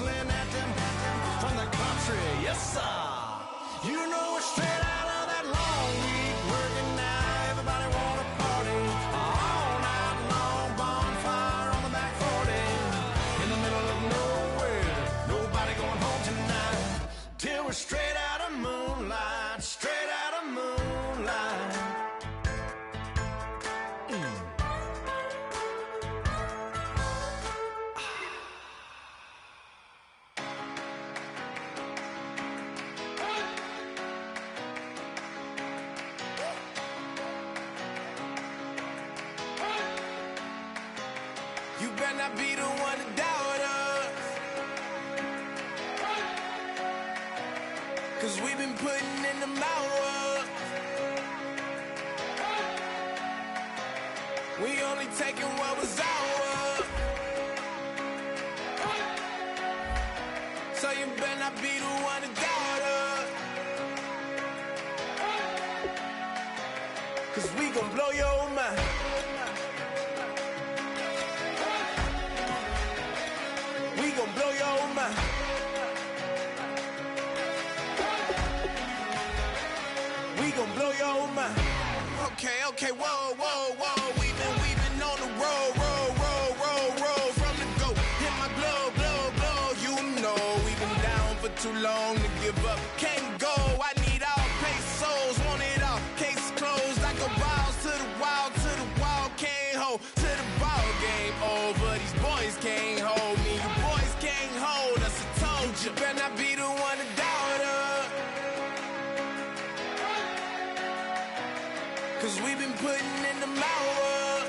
yelling at them from the country. Yes, sir. You know we're straight out of that long week working now. Everybody wanna party all night long. Bonfire on the back 40 in the middle of nowhere. Nobody going home tonight till we're straight out of moonlight. Straight out of moonlight. You better not be the one to doubt us, 'cause we've been putting in the hours. We only taking what was ours. So you better not be the one to doubt us, 'cause we gon' blow your mind. We gon' blow your mind. We gon' blow your mind. Okay, whoa, whoa, whoa. We've been on the road, roll from the go. Hit my blow. You know we've been down for too long to give up. Can't go. I need all pesos, want it all. Case closed like a wild to the wild, can't hold to the ball game over. These boys can't hold me. You boys can't hold us. I told you. Better not be the one to doubt us, 'cause we've been putting in the hours.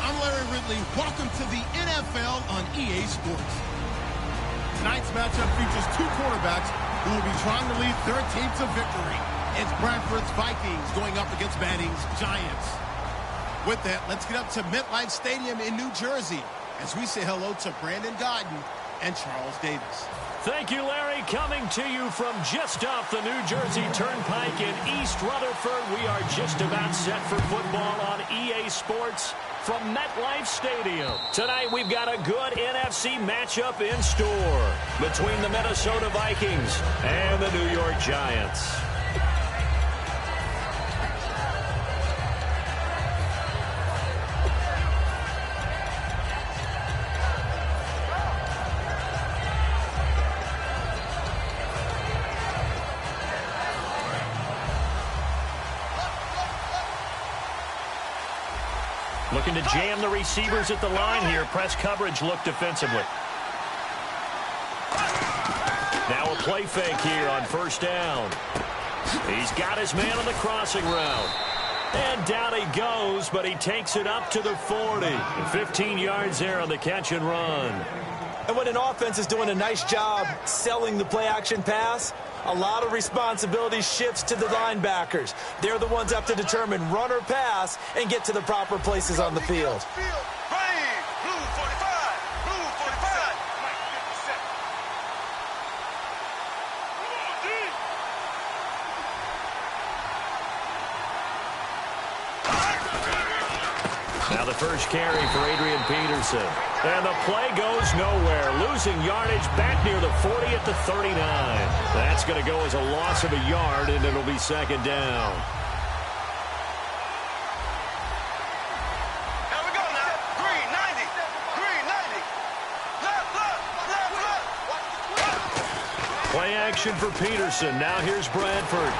I'm Larry Ridley. Welcome to the NFL on EA Sports. Tonight's matchup features two quarterbacks who will be trying to lead their team to victory. It's Bradford's Vikings going up against Manning's Giants. With that, let's get up to MetLife Stadium in New Jersey as we say hello to Brandon Godden and Charles Davis. Thank you, Larry. Coming to you from just off the New Jersey Turnpike in East Rutherford. We are just about set for football on EA Sports from MetLife Stadium. Tonight, we've got a good NFC matchup in store between the Minnesota Vikings and the New York Giants. Looking to jam the receivers at the line here. Press coverage look defensively. Now a play fake here on first down. He's got his man on the crossing route. And down he goes, but he takes it up to the 40. 15 yards there on the catch and run. And when an offense is doing a nice job selling the play-action pass, a lot of responsibility shifts to the linebackers. They're the ones have to determine run or pass and get to the proper places on the field. Now the first carry for Adrian Peterson. And the play goes nowhere. Losing yardage back near the 40 at the 39. That's going to go as a loss of a yard, and it'll be second down. Here we go now. Green 90. Green 90. Left. Play action for Peterson. Now here's Bradford.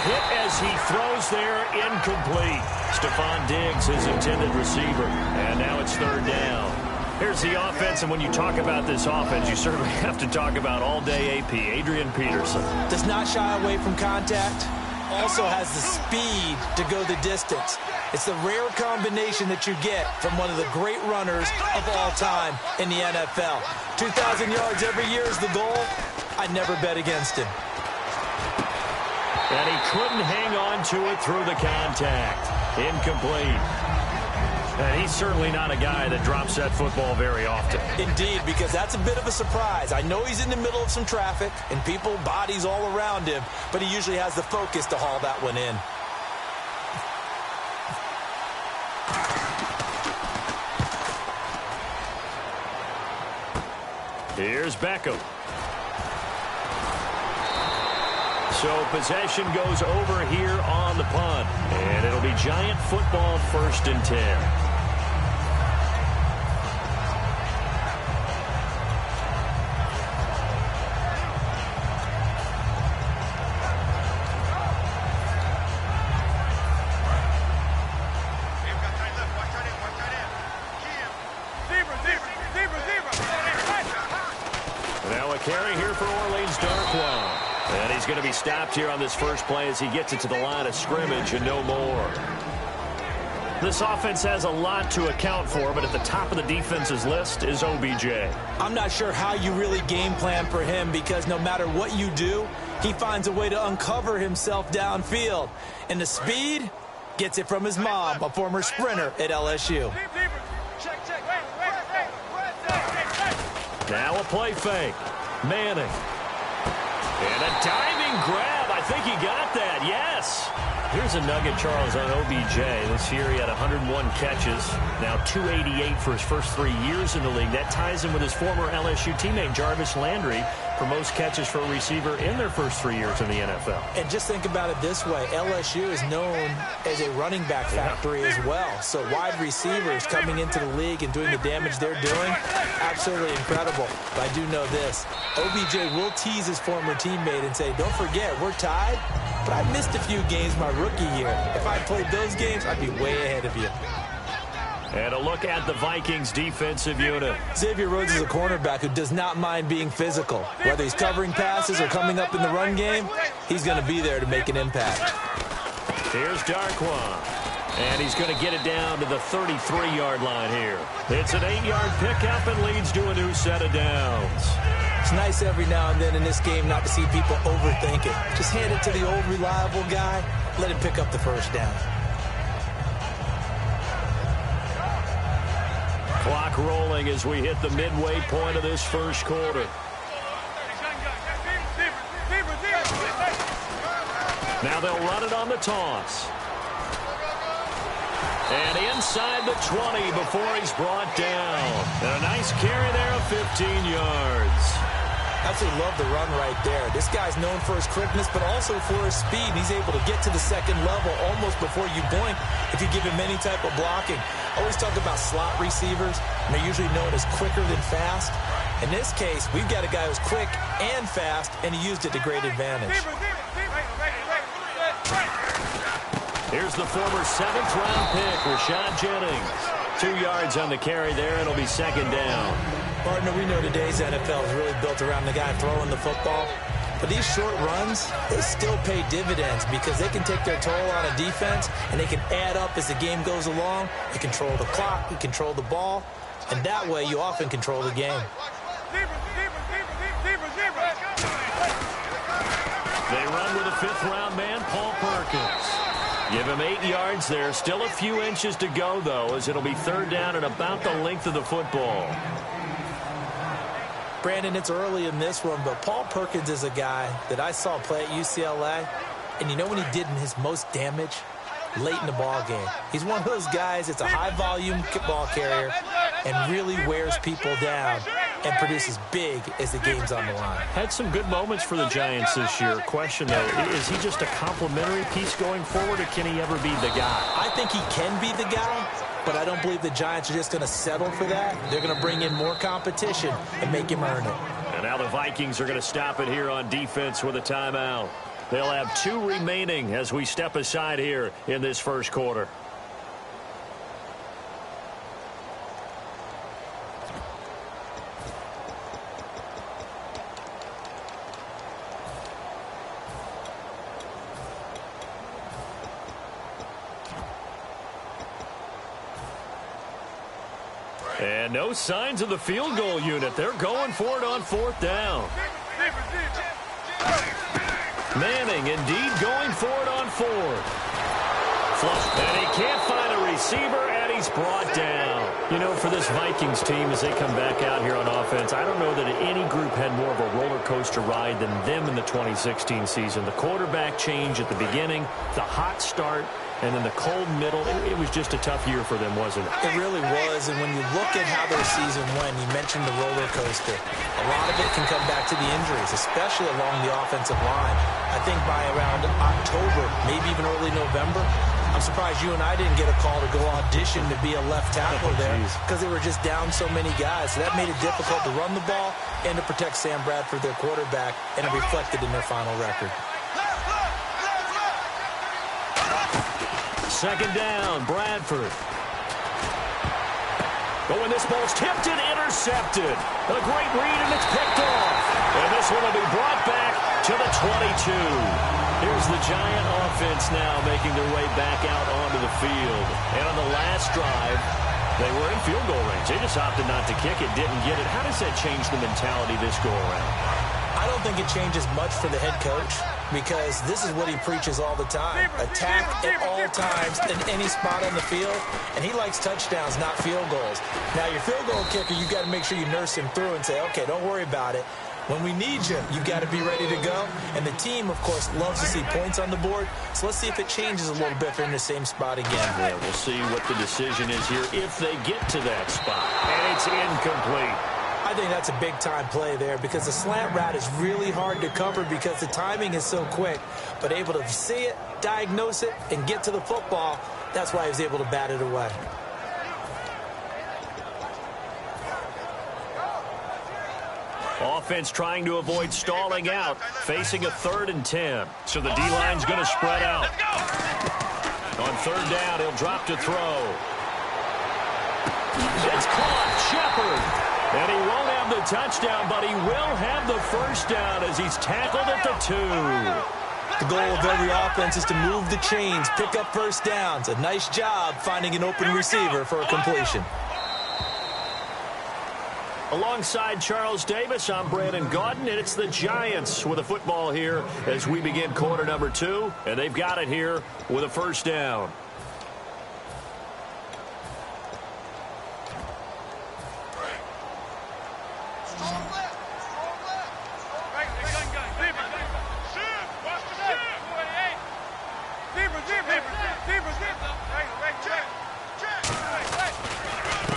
Hit as he throws there, incomplete. Stephon Diggs, his intended receiver. And now it's third down. Here's the offense, and when you talk about this offense, you certainly have to talk about all-day AP, Adrian Peterson. Does not shy away from contact. also has the speed to go the distance. It's the rare combination that you get from one of the great runners of all time in the NFL. 2,000 yards every year is the goal. I'd never bet against him. And he couldn't hang on to it through the contact. Incomplete. And he's certainly not a guy that drops that football very often. Indeed, because that's a bit of a surprise. I know he's in the middle of some traffic and people, bodies all around him, but he usually has the focus to haul that one in. Here's Beckham. So possession goes over here on the punt. And it'll be Giant football 1st and 10. Carry here for Orleans, Darkwa. And he's going to be stopped here on this first play as he gets it to the line of scrimmage and no more. This offense has a lot to account for, but at the top of the defense's list is OBJ. I'm not sure how you really game plan for him because no matter what you do, he finds a way to uncover himself downfield. And the speed gets it from his mom, a former sprinter at LSU. Now a play fake. Manning. And a diving grab. I think he got that. Yes. Here's a nugget, Charles, on OBJ. This year he had 101 catches. Now 288 for his first 3 years in the league. That ties him with his former LSU teammate, Jarvis Landry, for most catches for a receiver in their first 3 years in the NFL. And just think about it this way. LSU is known as a running back factory as well. So wide receivers coming into the league and doing the damage they're doing, absolutely incredible. But I do know this. OBJ will tease his former teammate and say, don't forget, we're tied, but I missed a few games my rookie year. If I played those games, I'd be way ahead of you. And a look at the Vikings defensive unit. Xavier Rhodes is a cornerback who does not mind being physical. Whether he's covering passes or coming up in the run game, he's going to be there to make an impact. Here's Darkwa. And he's going to get it down to the 33-yard line here. It's an 8-yard pickup and leads to a new set of downs. It's nice every now and then in this game not to see people overthink it. Just hand it to the old reliable guy. Let him pick up the first down. Clock rolling as we hit the midway point of this first quarter. Now they'll run it on the toss. And inside the 20 before he's brought down. And a nice carry there of 15 yards. Absolutely love the run right there. This guy's known for his quickness, but also for his speed. He's able to get to the second level almost before you blink if you give him any type of blocking. I always talk about slot receivers, and they're usually known as quicker than fast. In this case, we've got a guy who's quick and fast, and he used it to great advantage. Here's the former 7th-round pick, Rashad Jennings. 2 yards on the carry there, and it'll be second down. Partner, we know today's NFL is really built around the guy throwing the football. But these short runs, they still pay dividends because they can take their toll on a defense, and they can add up as the game goes along. You control the clock, you control the ball, and that way you often control the game. They run with a 5th-round man, Paul Perkins. Give him 8 yards there. Still a few inches to go, though, as it'll be third down and about the length of the football. Brandon, it's early in this one, but Paul Perkins is a guy that I saw play at UCLA, and you know when he did in his most damage? Late in the ball game. He's one of those guys that's a high-volume ball carrier and really wears people down and produces big as the game's on the line. Had some good moments for the Giants this year. Question, though, is he just a complimentary piece going forward, or can he ever be the guy? I think he can be the guy, but I don't believe the Giants are just going to settle for that. They're going to bring in more competition and make him earn it. And now the Vikings are going to stop it here on defense with a timeout. They'll have 2 remaining as we step aside here in this first quarter. And no signs of the field goal unit. They're going for it on 4th down. Manning indeed going for it on 4th. And he can't find a receiver, and he's brought down. You know, for this Vikings team, as they come back out here on offense, I don't know that any group had more of a roller coaster ride than them in the 2016 season. The quarterback change at the beginning, the hot start, and then the cold middle. It was just a tough year for them, wasn't it? It really was, and when you look at how their season went, you mentioned the roller coaster. A lot of it can come back to the injuries, especially along the offensive line. I think by around October, maybe even early November, I'm surprised you and I didn't get a call to go audition to be a left tackle there because they were just down so many guys. So that made it difficult to run the ball and to protect Sam Bradford, their quarterback, and it reflected in their final record. 2nd down, Bradford. But when this ball's tipped and intercepted, a great read, and it's picked off. And this one will be brought back to the 22. Here's the Giant offense now making their way back out onto the field. And on the last drive, they were in field goal range. They just opted not to kick it, didn't get it. How does that change the mentality this go-around? I don't think it changes much for the head coach because this is what he preaches all the time. Attack at all times in any spot on the field, and he likes touchdowns, not field goals. Now, your field goal kicker, you've got to make sure you nurse him through and say, okay, don't worry about it. When we need you, you've got to be ready to go. And the team, of course, loves to see points on the board. So let's see if it changes a little bit if they're in the same spot again. Yeah, we'll see what the decision is here if they get to that spot. And it's incomplete. I think that's a big-time play there because the slant route is really hard to cover because the timing is so quick. But able to see it, diagnose it, and get to the football, that's why he was able to bat it away. Offense trying to avoid stalling out, facing a 3rd and 10. So the D-line's going to spread out. On 3rd down, he'll drop to throw. It's caught, Shepard. And he won't have the touchdown, but he will have the 1st down as he's tackled at the 2. The goal of every offense is to move the chains, pick up 1st downs. A nice job finding an open receiver for a completion. Alongside Charles Davis, I'm Brandon Gaudin, and it's the Giants with a football here as we begin quarter number 2, and they've got it here with a 1st down.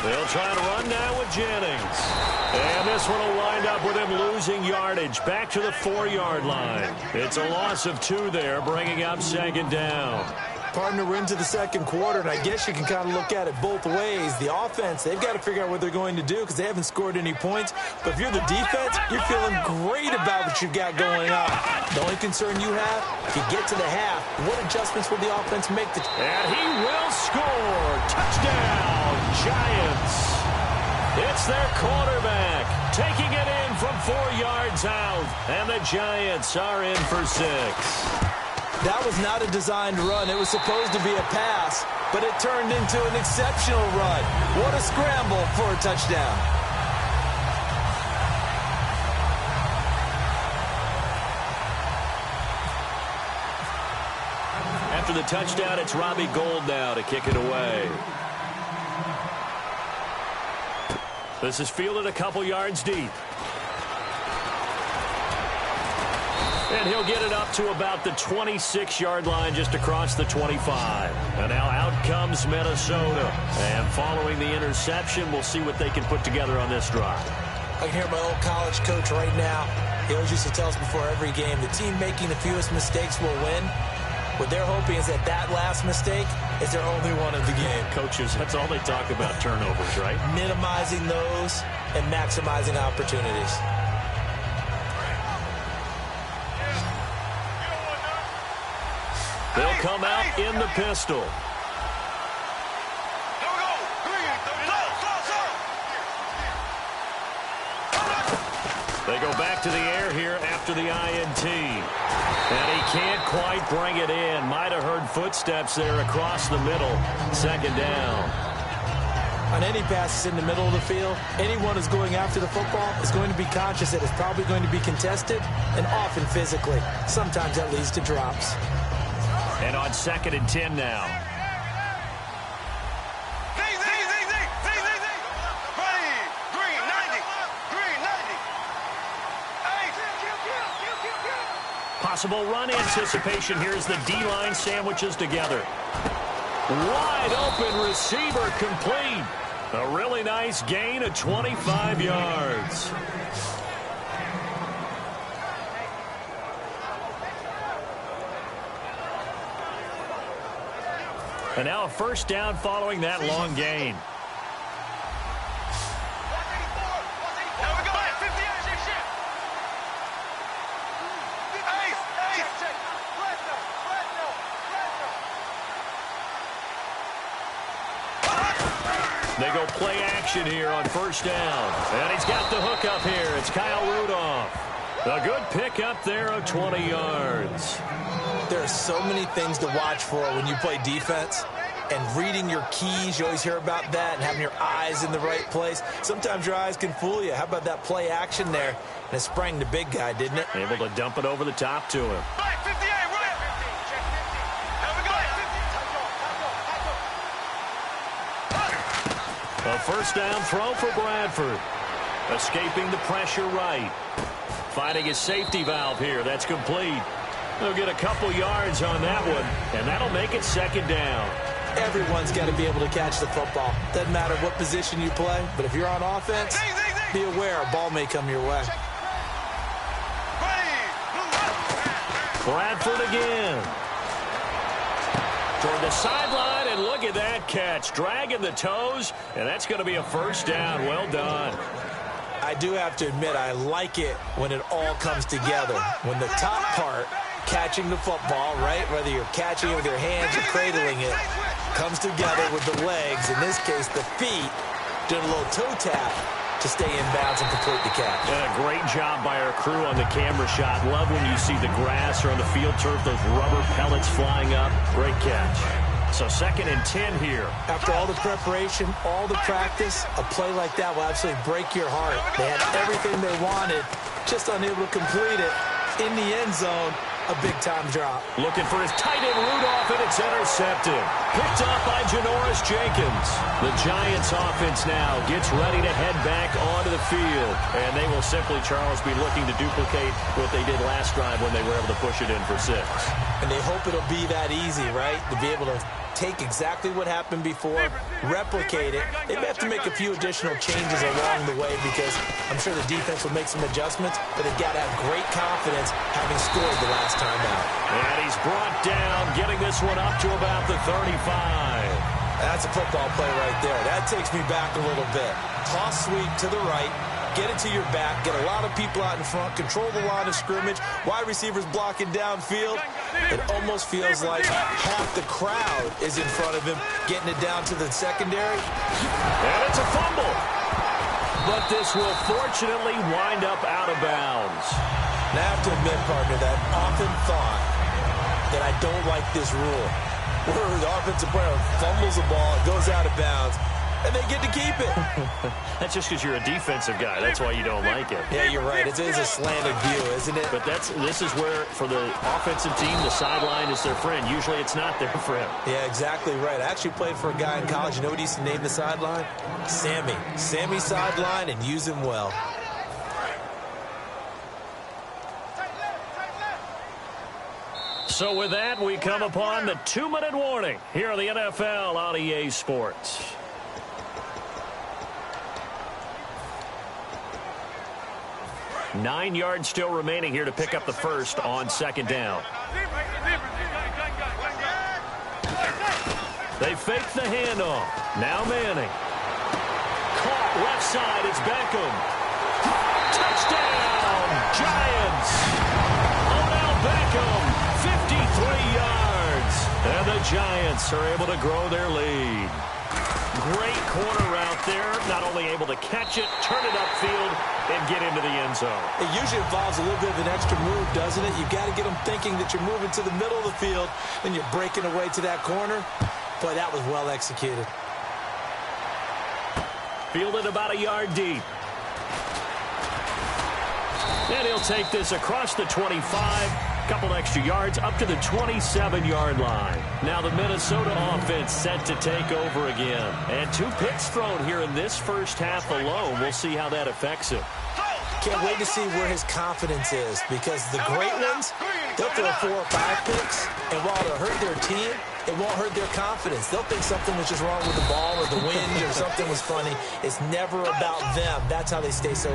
They'll try to run now with Jennings. And this one will wind up with him losing yardage back to the 4-yard line. It's a loss of 2 there, bringing up 2nd down. Partner, we're into the 2nd quarter, and I guess you can kind of look at it both ways. The offense, they've got to figure out what they're going to do because they haven't scored any points. But if you're the defense, you're feeling great about what you've got going on. The only concern you have, if you get to the half, what adjustments will the offense make? And he will score. Touchdown, Giants. It's their quarterback taking it in from 4 yards out. And the Giants are in for 6. That was not a designed run. It was supposed to be a pass, but it turned into an exceptional run. What a scramble for a touchdown. After the touchdown, it's Robbie Gould now to kick it away. This is fielded a couple yards deep. And he'll get it up to about the 26-yard line just across the 25. And now out comes Minnesota. And following the interception, we'll see what they can put together on this drive. I can hear my old college coach right now. He always used to tell us before every game, the team making the fewest mistakes will win. What they're hoping is that that last mistake is their only one of the game. Coaches, that's all they talk about, turnovers, right? Minimizing those and maximizing opportunities. They'll come out in the pistol. They go back to the air here after the INT. And he can't quite bring it in. Might have heard footsteps there across the middle. 2nd down. I On any passes in the middle of the field, anyone who's going after the football is going to be conscious that it's probably going to be contested, and often physically. Sometimes that leads to drops. And on 2nd and 10 now. Possible run anticipation. Here's the D-line sandwiches together. Wide open receiver complete. A really nice gain of 25 yards. And now a first down following that long gain. They go play action here on first down. And he's got the hook up here. It's Kyle Rudolph. A good pickup there of 20 yards. There are so many things to watch for when you play defense. And reading your keys, you always hear about that, and having your eyes in the right place. Sometimes your eyes can fool you. How about that play action there? And it sprang the big guy, didn't it? Able to dump it over the top to him. A first down throw for Bradford. Escaping the pressure right. Finding his safety valve here. That's complete. They'll get a couple yards on that one, and that'll make it second down. Everyone's got to be able to catch the football. Doesn't matter what position you play, but if you're on offense, be aware a ball may come your way. Bradford again. Toward the sideline, and look at that catch. Dragging the toes, and that's going to be a first down. Well done. I do have to admit, I like it when it all comes together. When the top part, catching the football, right, whether you're catching it with your hands or cradling it, comes together with the legs, in this case the feet, doing a little toe tap to stay in bounds and complete the catch. Yeah, great job by our crew on the camera shot. Love when you see the grass or on the field turf, those rubber pellets flying up. Great catch. So 2nd and 10 here. After all the preparation, all the practice, a play like that will absolutely break your heart. They had everything they wanted, just unable to complete it. In the end zone, a big-time drop. Looking for his tight end Rudolph, and it's intercepted. Picked up by Janoris Jenkins. The Giants offense now gets ready to head back onto the field. And they will simply, Charles, be looking to duplicate what they did last drive when they were able to push it in for 6. And they hope it'll be that easy, right? To be able to take exactly what happened before, replicate it. They may have to make a few additional changes along the way because I'm sure the defense will make some adjustments, but they've got to have great confidence having scored the last time out. And he's brought down, getting this one up to about the 35. That's a football play right there. That takes me back a little bit. Toss sweep to the right, get it to your back, get a lot of people out in front, control the line of scrimmage, wide receivers blocking downfield. It almost feels like half the crowd is in front of him, getting it down to the secondary. And it's a fumble. But this will fortunately wind up out of bounds. And I have to admit, partner, that I often thought that I don't like this rule. Where the offensive player fumbles the ball, it goes out of bounds, and they get to keep it. That's just because you're a defensive guy. That's why you don't like it. Yeah, you're right. It is a slanted view, isn't it? But this is where, for the offensive team, the sideline is their friend. Usually it's not their friend. Yeah, exactly right. I actually played for a guy in college. You know what he used to name the sideline? Sammy. Sammy sideline, and use him well. So with that, we come upon the 2-minute warning here on the NFL on EA Sports. Nine yards still remaining here to pick up the first on second down. They fake the handoff. Now Manning. Caught left side. It's Beckham. Touchdown, Giants. Odell Beckham, 53 yards. And the Giants are able to grow their lead. Great corner route there. Not only able to catch it, turn it upfield, and get into the end zone. It usually involves a little bit of an extra move, doesn't it? You've got to get them thinking that you're moving to the middle of the field, and you're breaking away to that corner. Boy, that was well executed. Fielded about a yard deep. And he'll take this across the 25. Couple extra yards up to the 27-yard line. Now the Minnesota offense set to take over again. And 2 picks thrown here in this first half alone. We'll see how that affects him. Can't wait to see where his confidence is, because the great ones, they'll throw 4 or 5 picks, and while it'll hurt their team, it won't hurt their confidence. They'll think something was just wrong with the ball or the wind or something was funny. It's never about them. That's how they stay so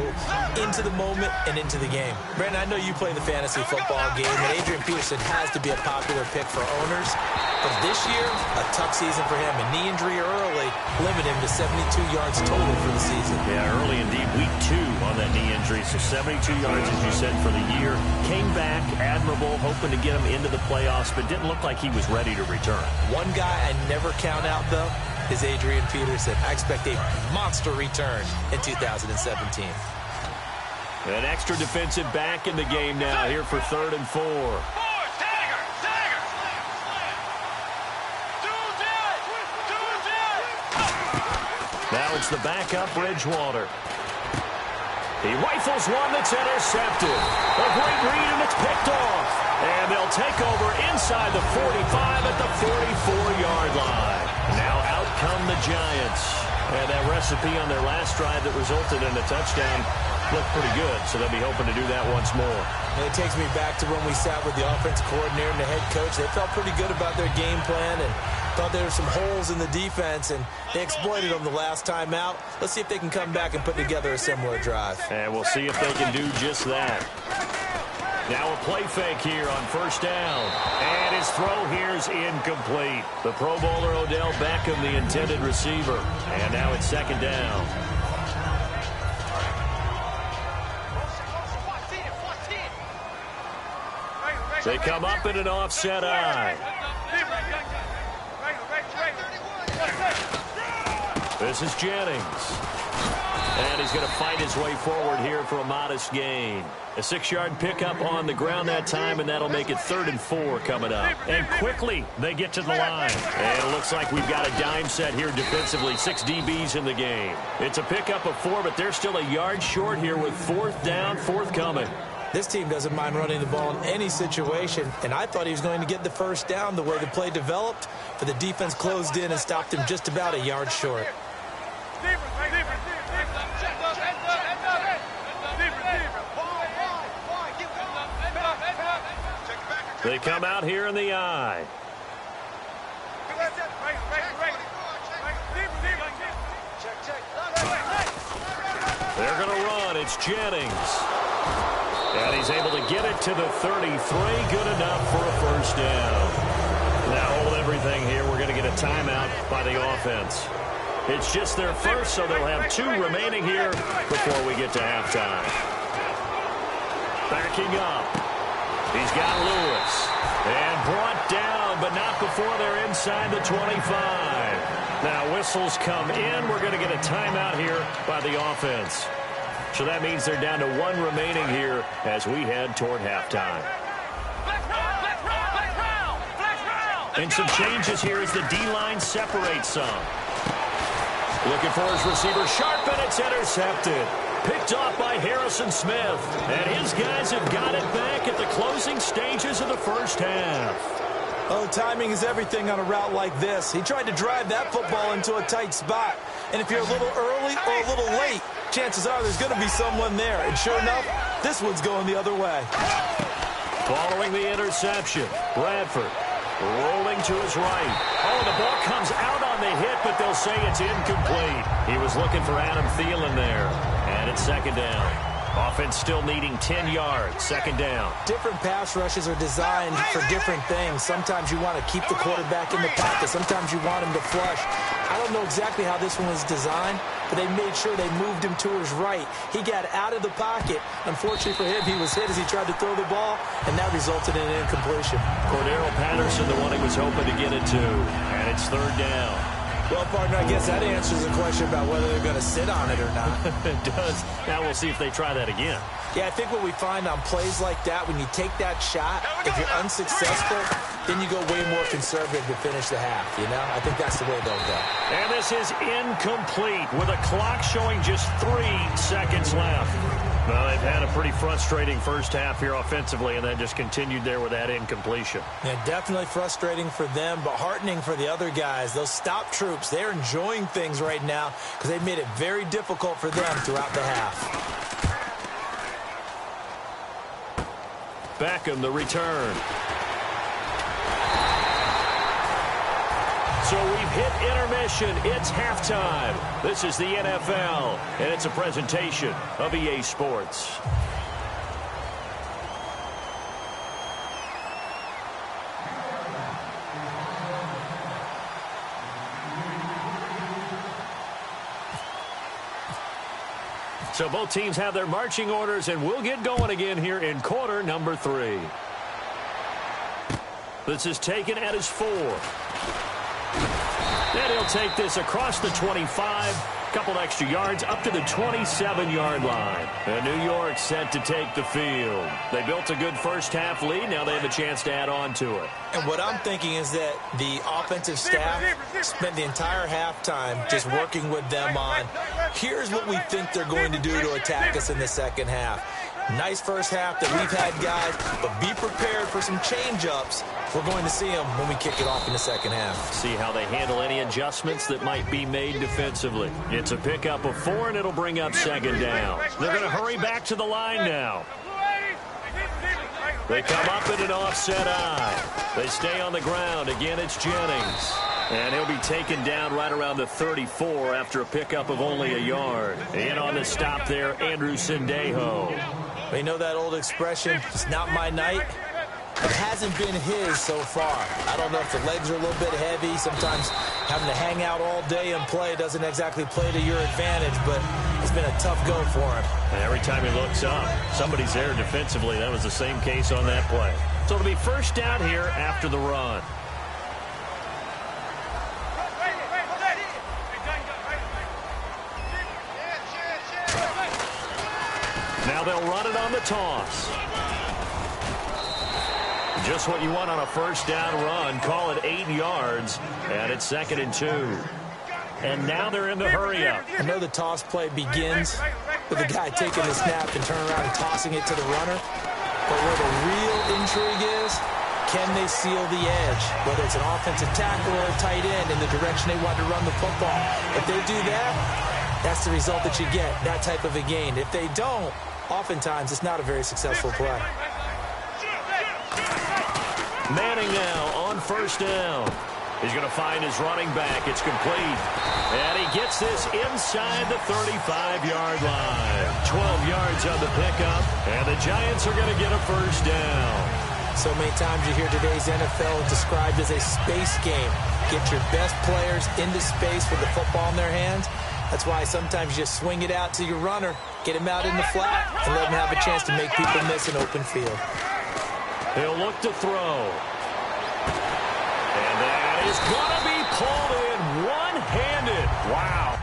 into the moment and into the game. Brandon, I know you play the fantasy football game, and Adrian Peterson has to be a popular pick for owners. But this year, a tough season for him. A knee injury early limited him to 72 yards total for the season. Yeah, early indeed, week 2 on that knee injury. So 72 yards, as you said, for the year. Came back, admirable, hoping to get him into the playoffs, but didn't look like he was ready to return. One guy I never count out, though, is Adrian Peterson. I expect a monster return in 2017. An extra defensive back in the game now here for 3rd and 4. Now it's the backup, Bridgewater. He rifles one that's intercepted. A great read, and it's picked off. And they'll take over inside the 45 at the 44-yard line. Now out come the Giants. And that recipe on their last drive that resulted in a touchdown looked pretty good, so they'll be hoping to do that once more. And it takes me back to when we sat with the offensive coordinator and the head coach. They felt pretty good about their game plan and thought there were some holes in the defense, and they exploited them the last time out. Let's see if they can come back and put together a similar drive. And we'll see if they can do just that. Now a play fake here on 1st down. And his throw here is incomplete. The Pro Bowler Odell Beckham, the intended receiver. And now it's 2nd down. They come up in an offset eye. This is Jennings. And he's going to fight his way forward here for a modest gain. A 6-yard pickup on the ground that time, and that'll make it 3rd and 4 coming up. And quickly, they get to the line. And it looks like we've got a dime set here defensively. 6 DBs in the game. It's a pickup of 4, but they're still a yard short here with 4th down, 4th coming. This team doesn't mind running the ball in any situation, and I thought he was going to get the 1st down the way the play developed, but the defense closed in and stopped him just about a yard short. They come out here in the eye. They're going to run. It's Jennings. And he's able to get it to the 33. Good enough for a 1st down. Now hold everything here. We're going to get a timeout by the offense. It's just their first, so they'll have 2 remaining here before we get to halftime. Backing up. He's got Lewis. And brought down, but not before they're inside the 25. Now whistles come in. We're going to get a timeout here by the offense. So that means they're down to 1 remaining here as we head toward halftime. And some changes here as the D-line separates some. Looking for his receiver, Sharp, and it's intercepted. Picked off by Harrison Smith. And his guys have got it back at the closing stages of the first half. Oh, timing is everything on a route like this. He tried to drive that football into a tight spot. And if you're a little early or a little late, chances are there's going to be someone there. And sure enough, this one's going the other way. Following the interception, Bradford rolling to his right. Oh, the ball comes out on the hit, but they'll say it's incomplete. He was looking for Adam Thielen there. And it's 2nd down. Offense still needing 10 yards. 2nd down. Different pass rushes are designed for different things. Sometimes you want to keep the quarterback in the pocket. Sometimes you want him to flush. I don't know exactly how this one was designed, but they made sure they moved him to his right. He got out of the pocket. Unfortunately for him, he was hit as he tried to throw the ball, and that resulted in an incompletion. Cordero Patterson, the one he was hoping to get it to. And it's 3rd down. Well, partner, I guess that answers the question about whether they're going to sit on it or not. It does. Now we'll see if they try that again. Yeah, I think what we find on plays like that, when you take that shot, if you're unsuccessful, then you go way more conservative to finish the half, you know? I think that's the way they'll go. And this is incomplete with a clock showing just 3 seconds left. Well, they've had a pretty frustrating first half here offensively, and then just continued there with that incompletion. Yeah, definitely frustrating for them, but heartening for the other guys. Those stop troops, they're enjoying things right now because they've made it very difficult for them throughout the half. Beckham, the return. So we've hit intermission. It's halftime. This is the NFL, and it's a presentation of EA Sports. So both teams have their marching orders, and we'll get going again here in quarter number 3. This is taken at his 4. And he'll take this across the 25, couple extra yards up to the 27-yard line. And New York set to take the field. They built a good first half lead. Now they have a chance to add on to it. And what I'm thinking is that the offensive staff spent the entire halftime just working with them on, here's what we think they're going to do to attack us in the second half. Nice first half that we've had, guys, but be prepared for some change-ups. We're going to see them when we kick it off in the second half. See how they handle any adjustments that might be made defensively. It's a pickup of 4, and it'll bring up second down. They're going to hurry back to the line now. They come up in an offset eye. They stay on the ground. Again, it's Jennings. And he'll be taken down right around the 34 after a pickup of only a yard. In on the stop there, Andrew Sendejo. You know that old expression, it's not my night? It hasn't been his so far. I don't know if the legs are a little bit heavy. Sometimes having to hang out all day and play doesn't exactly play to your advantage, but it's been a tough go for him. And every time he looks up, somebody's there defensively. That was the same case on that play. So it'll be first down here after the run. Now they'll run it on the toss. Just what you want on a first down run. Call it 8 yards, and it's 2nd and 2. And now they're in the hurry-up. I know the toss play begins with the guy taking the snap and turning around and tossing it to the runner. But where the real intrigue is, can they seal the edge? Whether it's an offensive tackle or a tight end in the direction they want to run the football. If they do that, that's the result that you get, that type of a gain. If they don't, oftentimes it's not a very successful play. Manning now on first down. He's going to find his running back. It's complete. And he gets this inside the 35-yard line. 12 yards on the pickup. And the Giants are going to get a first down. So many times you hear today's NFL described as a space game. Get your best players into space with the football in their hands. That's why sometimes you just swing it out to your runner, get him out in the flat, and let him have a chance to make people miss an open field. He'll look to throw. And that is going to be pulled in one-handed. Wow.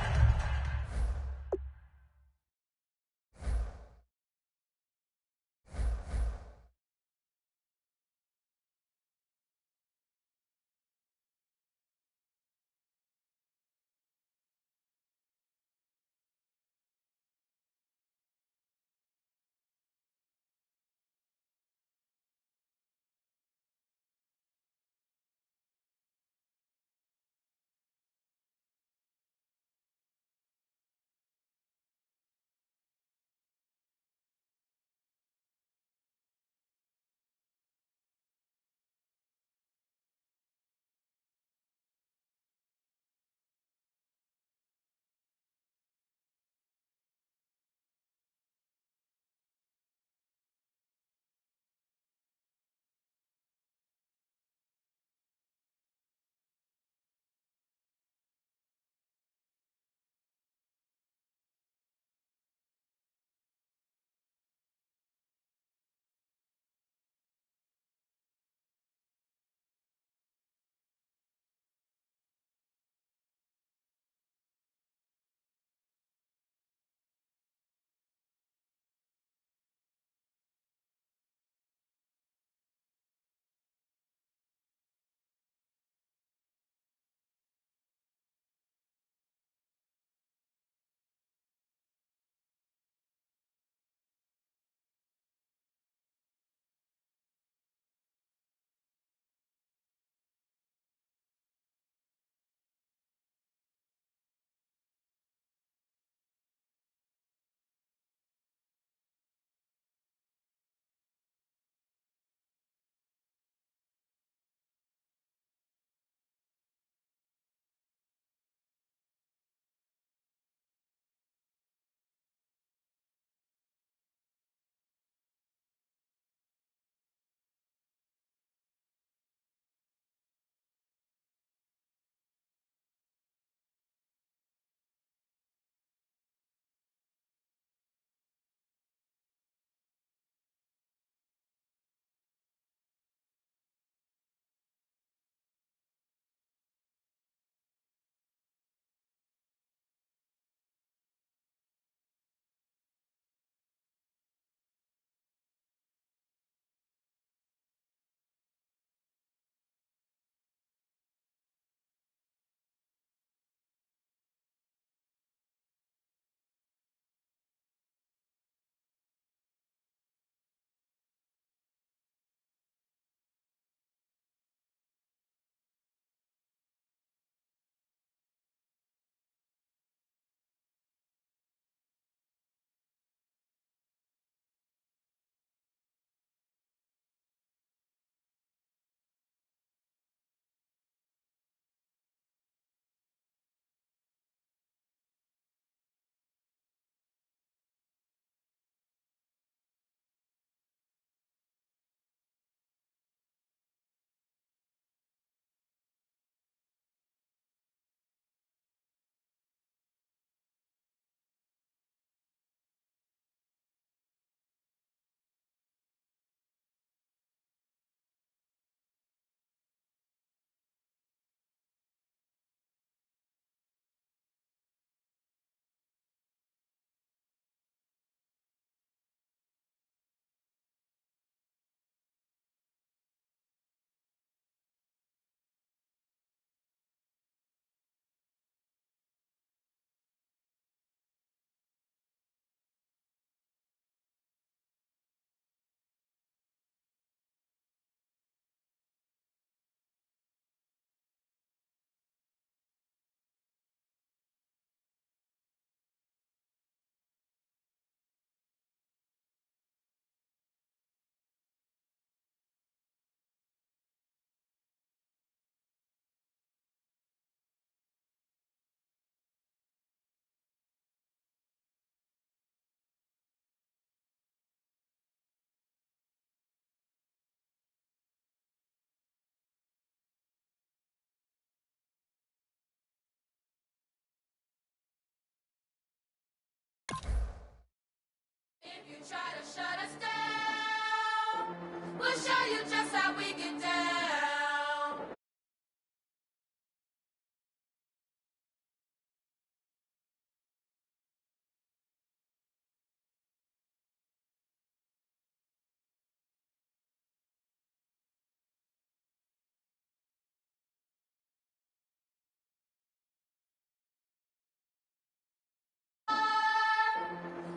If you try to shut us down, we'll show you just how we get down.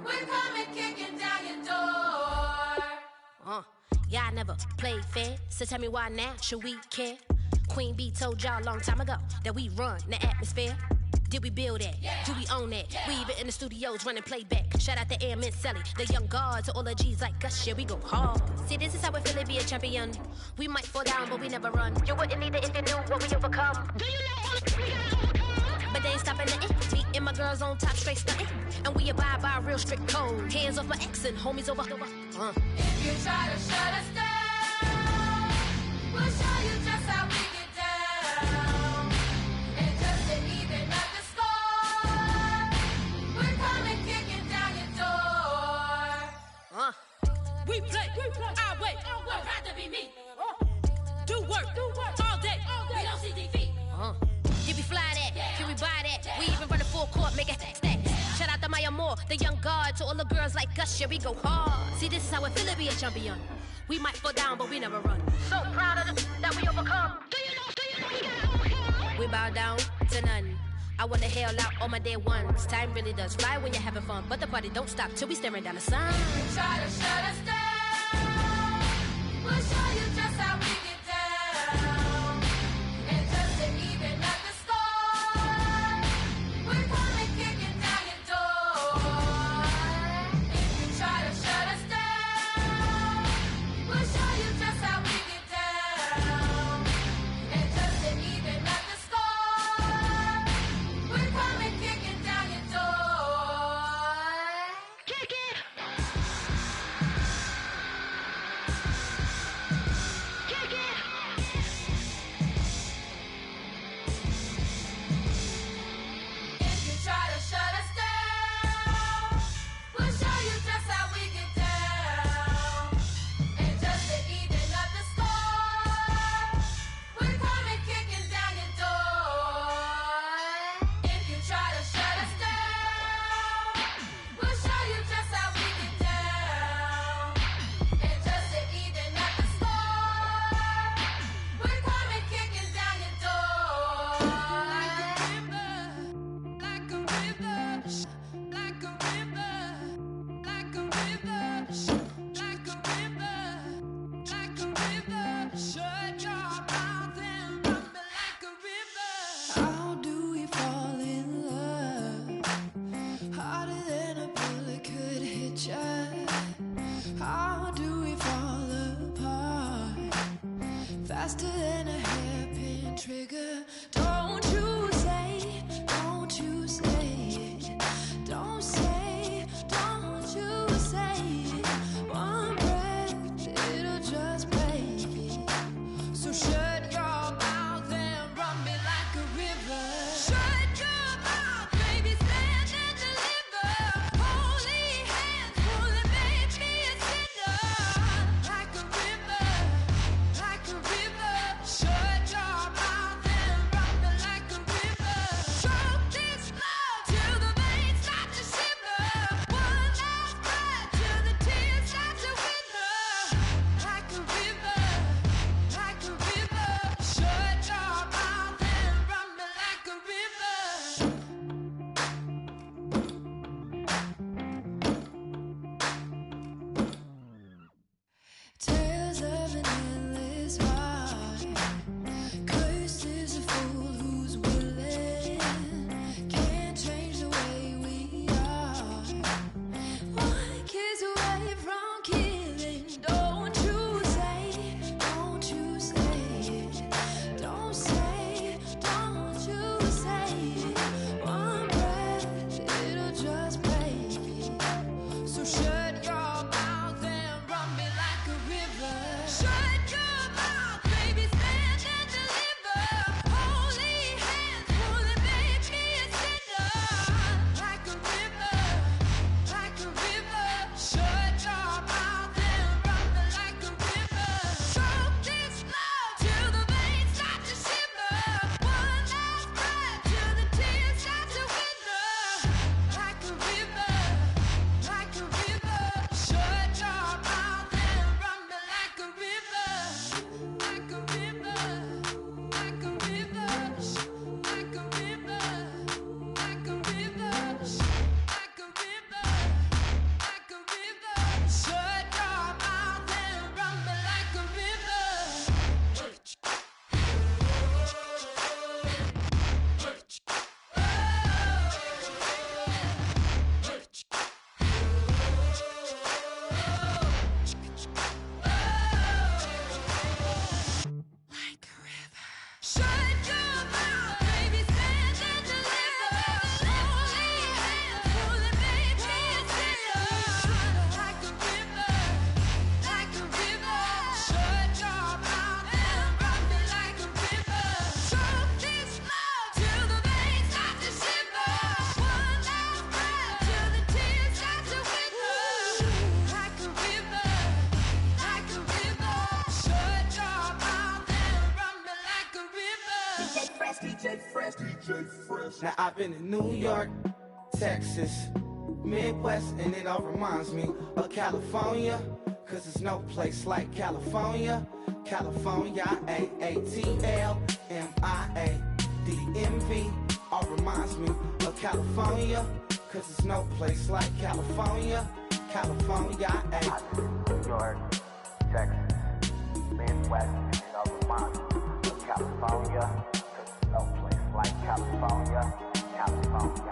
We're coming kicking down your door. Y'all never played fair, so tell me why now should we care? Queen Bee told y'all a long time ago that we run the atmosphere. Did we build it? Yeah. Do we own it? Yeah. We even in the studios running playback. Shout out to Airman Sally, the young guards, to all the G's like us. Yeah, we go hard. See, this is how we feel to be a champion. We might fall down, but we never run. You wouldn't need it if you knew what we overcome. Do you know what we gotta overcome? But they ain't stopping nothing. Me and my girls on top, straight stunting. And we abide by a real strict code. Hands off my ex and homies over. If you try to shut us down, we'll show you just how we get down. And just to even up the score, we're coming kicking down your door. We play our way. I'd rather be me. Do work all day. We don't see defeat. Did we fly that? Can we buy that? We even run a full court, make it stack. Shout out to Maya Moore, the young guard, to all the girls like us. Yeah, we go hard. See, this is how it feel to be a champion. We might fall down, but we never run. So proud of that we overcome. Do you know we gotta overcome? We bow down to none. I wanna hail out all my day ones. Time really does fly when you're having fun, but the party don't stop till we staring down the sun. Try to shut us down, we'll show you just how we get down. And just to even up the score, we're coming kicking down your door. If you try to shut us down, we'll show you just how we get down. And just to even up the score, we're coming kicking down your door. Kick it! DJ Fresh. Now I've been in New York, Texas, Midwest, and it all reminds me of California, cause there's no place like California. California, AATLMIADMV, all reminds me of California, cause there's no place like California. California, New York, Texas, Midwest, and it all reminds me of California, cause there's no place like California. California,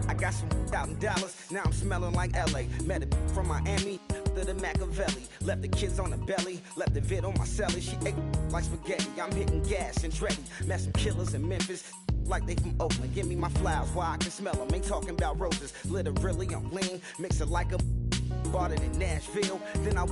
I got some out in Dallas, now I'm smelling like LA. Met a from Miami, to the Machiavelli. Left the kids on the belly, left the vid on my celly. She ate like spaghetti, I'm hitting gas and Dreddy. Met some killers in Memphis, like they from Oakland. Give me my flowers while I can smell them. Ain't talking about roses, literally I'm lean. Mix it like a bought it in Nashville, then I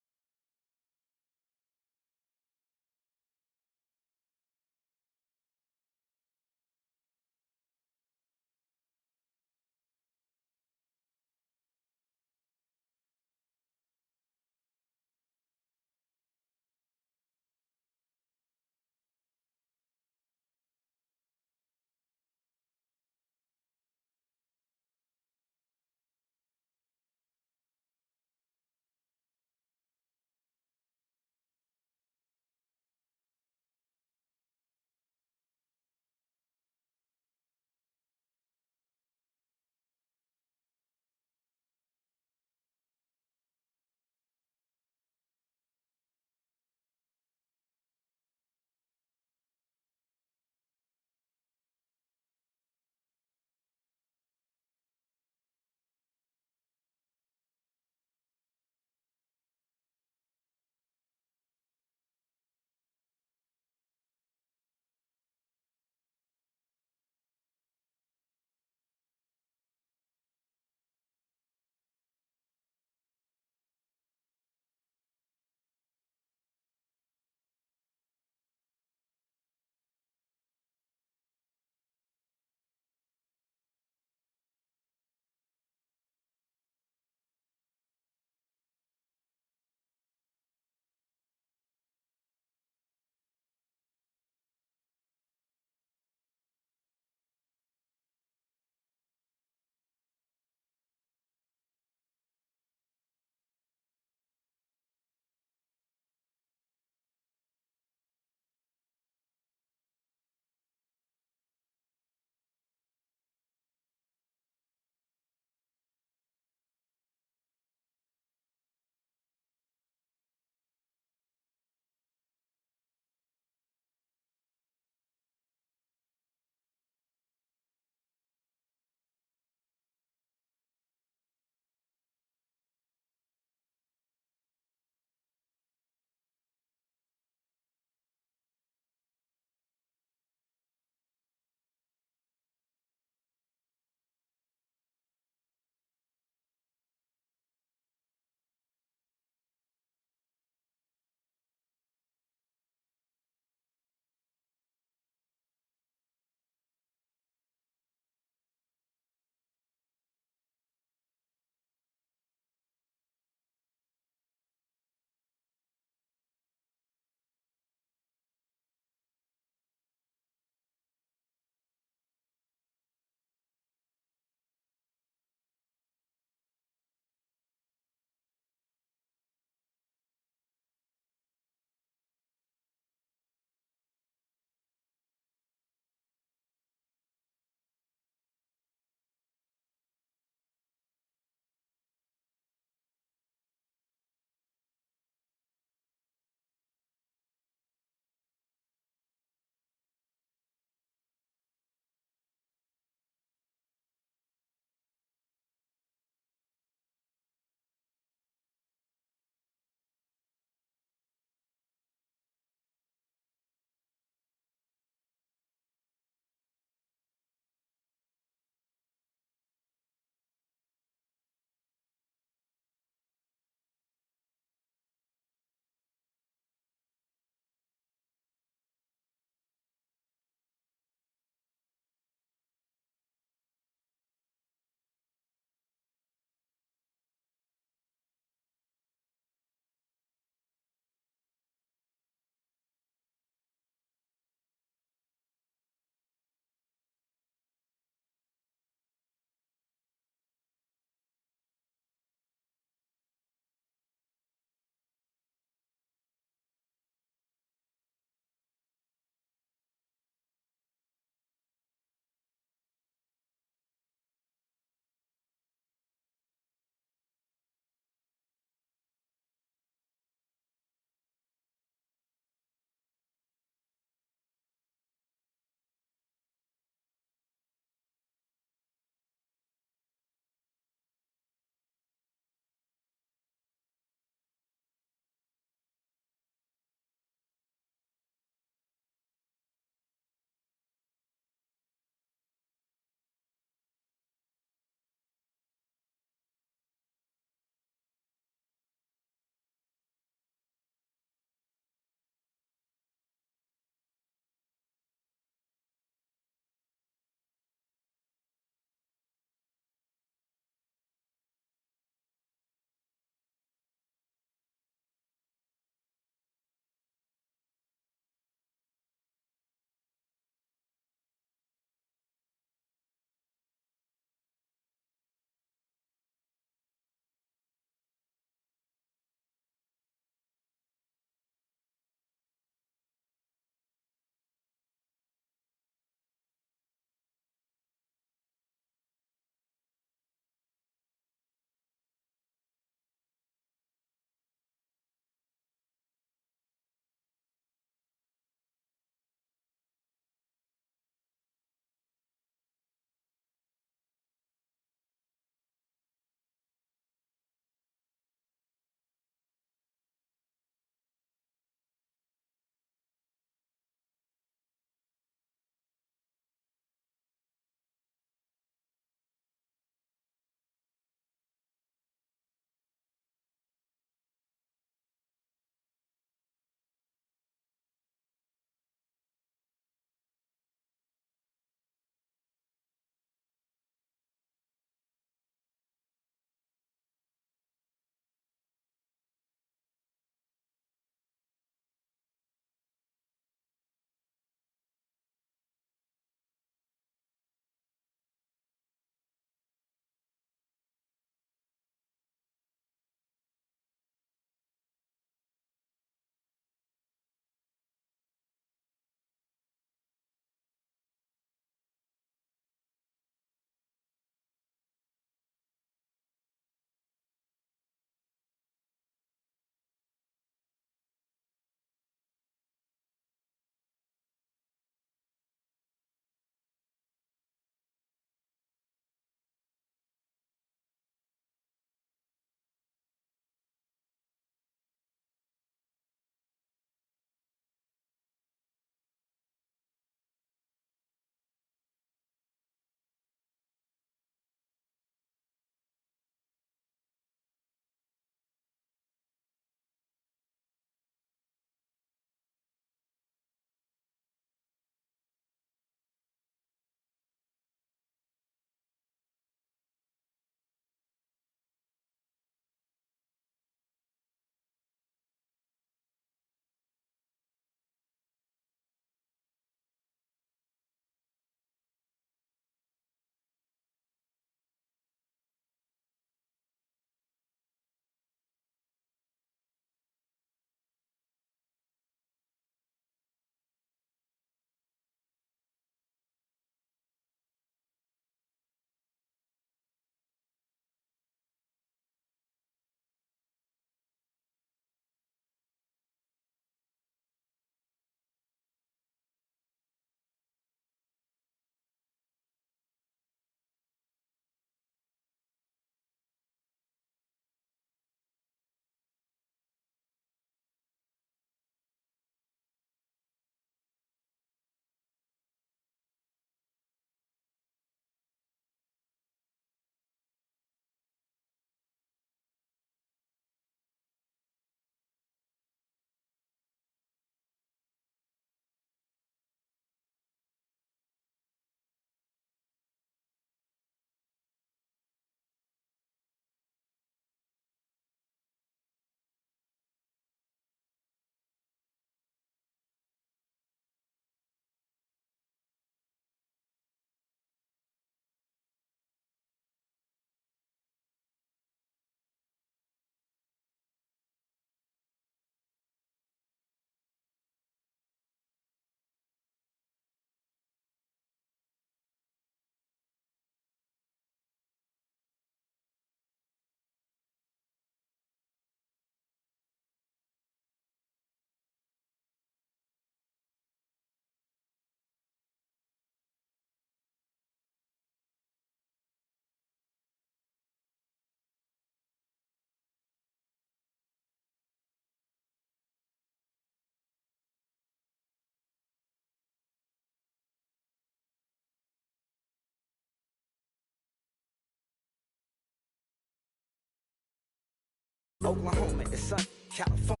Oklahoma, it's sun, California.